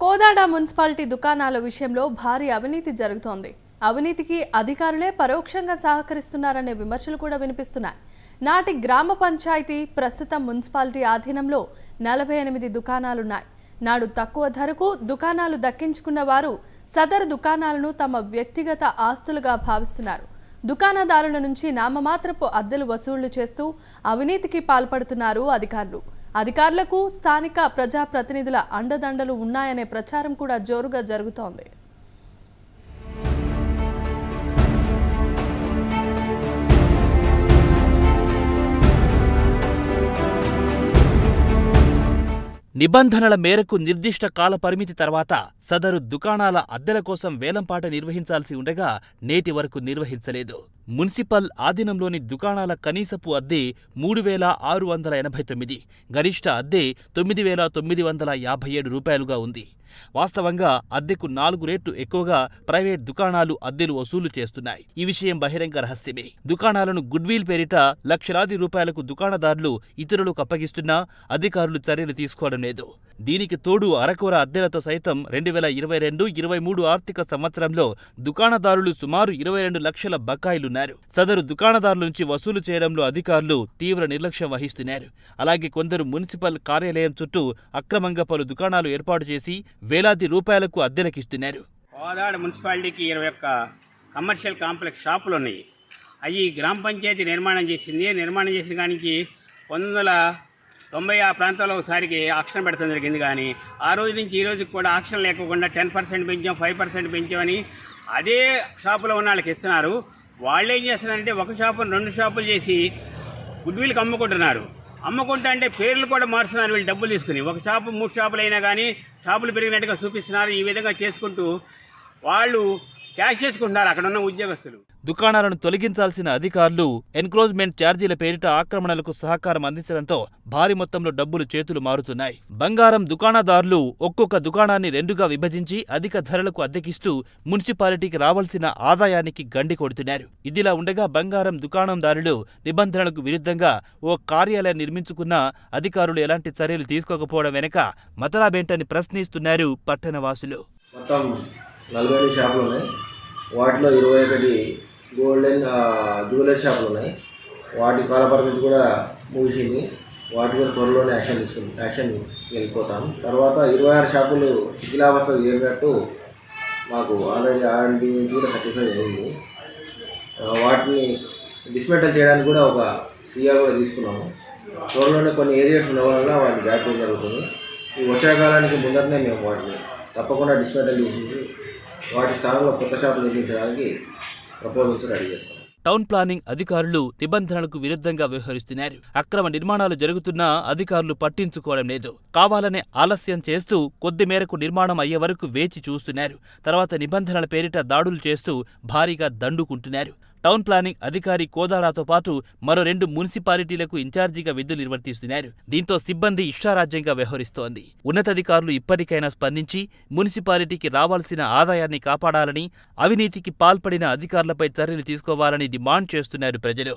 Kodad municipality దుకాణాల విషయంలో భారీ అవినీతి జరుగుతోంది. అవినీతికి అధికారులే పరోక్షంగా సహకరిస్తున్నారనే విమర్శలు కూడా వినిపిస్తున్నాయి. నాటి గ్రామ పంచాయతీ ప్రస్తుతం మున్సిపాలిటీ ఆధీనంలో 48 దుకాణాలున్నాయి. నాడు తక్కువ ధరకు దుకాణాలు దక్కించుకున్న వారు సదరు దుకాణాలను తమ వ్యక్తిగత ఆస్తులుగా భావిస్తున్నారు. దుకాణదారుల నుంచి నామమాత్రపు అద్దెలు వసూళ్లు చేస్తూ అవినీతికి పాల్పడుతున్నారు అధికారులు. అధికారులకు స్థానిక ప్రజాప్రతినిధుల అండదండలు ఉన్నాయనే ప్రచారం కూడా జోరుగా జరుగుతోంది. నిబంధనల మేరకు నిర్దిష్ట కాల పరిమితి తర్వాత సదరు దుకాణాల అద్దెల కోసం వేలంపాట నిర్వహించాల్సి ఉండగా నేటి వరకు నిర్వహించలేదు. మున్సిపల్ ఆధీనంలోని దుకాణాల కనీసపు అద్దె 3,689, గరిష్ట అద్దె 9,957 రూపాయలుగా ఉంది. వాస్తవంగా అద్దెకు 4 రెట్లు ఎక్కువగా ప్రైవేట్ దుకాణాలు అద్దెలు వసూలు చేస్తున్నాయి. ఈ విషయం బహిరంగ రహస్యమే. దుకాణాలను గుడ్విల్ పేరిట లక్షలాది రూపాయలకు దుకాణదారులు ఇతరులకు అప్పగిస్తున్నా అధికారులు చర్యలు తీసుకోవడం లేదు. దీనికి తోడు అరకొర అద్దెలతో సైతం 2022-23 ఆర్థిక సంవత్సరంలో దుకాణదారులు సుమారు 22 లక్షల బకాయిలున్నారు. సదరు దుకాణదారుల నుంచి వసూలు చేయడంలో అధికారులు తీవ్ర నిర్లక్ష్యం వహిస్తున్నారు. అలాగే కొందరు మున్సిపల్ కార్యాలయం చుట్టూ అక్రమంగా పలు దుకాణాలు ఏర్పాటు చేసి వేలాది రూపాయలకు అద్దెలకిస్తున్నారు. కోదాడ మున్సిపాలిటీకి 21 కమర్షియల్ కాంప్లెక్స్ షాపులు ఉన్నాయి. అవి గ్రామ పంచాయతీ నిర్మాణం చేసిన కానికి 1990 ఆ ప్రాంతంలో ఒకసారికి ఆక్షన్ పెడతాం జరిగింది. కానీ ఆ రోజు నుంచి ఈ రోజుకి కూడా ఆక్షన్ లేకుండా 10% పెంచాం, 5% పెంచామని అదే షాపులో ఉన్న వాళ్ళకి ఇస్తున్నారు. వాళ్ళు ఏం చేస్తున్నారంటే ఒక షాపును 2 షాపులు చేసి గుడ్విల్కి అమ్ముకుంటున్నారు. అమ్ముకుంటా అంటే పేర్లు కూడా మారుస్తున్నారు వీళ్ళు డబ్బులు తీసుకుని. ఒక షాపు 3 షాపులు అయినా కానీ షాపులు పెరిగినట్టుగా చూపిస్తున్నారు. ఈ విధంగా చేసుకుంటూ వాళ్ళు క్యాష్ చేసుకుంటున్నారు అక్కడ ఉన్న ఉద్యోగస్తులు. దుకాణాలను తొలగించాల్సిన అధికారులు ఎన్క్రోచ్మెంట్ ఛార్జీల పేరిట ఆక్రమణలకు సహకారం అందించడంతో భారీ మొత్తంలో డబ్బులు చేతులు మారుతున్నాయి. బంగారం దుకాణదారులు ఒక్కొక్క దుకాణాన్ని 2గా విభజించి అధిక ధరలకు అద్దెకిస్తూ మున్సిపాలిటీకి రావాల్సిన ఆదాయానికి గండి కొడుతున్నారు. ఇదిలా ఉండగా బంగారం దుకాణందారులు నిబంధనలకు విరుద్ధంగా ఓ కార్యాలయం నిర్మించుకున్న అధికారులు ఎలాంటి చర్యలు తీసుకోకపోవడం వెనుక మతలాబేంటని ప్రశ్నిస్తున్నారు పట్టణవాసులు. 40 షాపులు ఉన్నాయి. వాటిలో 21 గోల్డ్ అండ్ జ్యువెలరీ షాపులు ఉన్నాయి. వాటి కాలపరిమితి కూడా ముగిసింది. వాటి కూడా త్వరలోనే యాక్షన్ వెళ్ళిపోతాం. తర్వాత 26 షాపులు శిథిలావస్థలు చేరినట్టు మాకు ఆల్రెడీ R&D నుంచి కూడా సర్టిఫై అయింది. వాటిని డిస్మెంటల్ చేయడానికి కూడా ఒక CR కూడా తీసుకున్నాము. త్వరలోనే కొన్ని ఏరియాస్ ఉన్న వల్ల వాటిని వ్యాప్తి జరుగుతుంది. ఈ వర్షాకాలానికి ముందరనే మేము వాటిని తప్పకుండా డిస్మెంటల్ చేసి వాటి స్థానంలో కొత్త షాపులు నిర్మించడానికి ప్రపోజల్స్ రెడీ చేస్తాం. టౌన్ ప్లానింగ్ అధికారులు నిబంధనలకు విరుద్ధంగా వ్యవహరిస్తున్నారు. అక్రమ నిర్మాణాలు జరుగుతున్నా అధికారులు పట్టించుకోవడం లేదు. కావాలనే ఆలస్యం చేస్తూ కొద్ది మేరకు నిర్మాణం అయ్యే వరకు వేచి చూస్తున్నారు. తర్వాత నిబంధనల పేరిట దాడులు చేస్తూ భారీగా దండుకుంటున్నారు. టౌన్ ప్లానింగ్ అధికారి కోదాడతో పాటు మరో 2 మున్సిపాలిటీలకు ఇన్ఛార్జిగా విధులు నిర్వర్తిస్తున్నారు. దీంతో సిబ్బంది ఇష్టారాజ్యంగా వ్యవహరిస్తోంది. ఉన్నతాధికారులు ఇప్పటికైనా స్పందించి మున్సిపాలిటీకి రావాల్సిన ఆదాయాన్ని కాపాడాలని, అవినీతికి పాల్పడిన అధికారులపై చర్యలు తీసుకోవాలని డిమాండ్ చేస్తున్నారు ప్రజలు.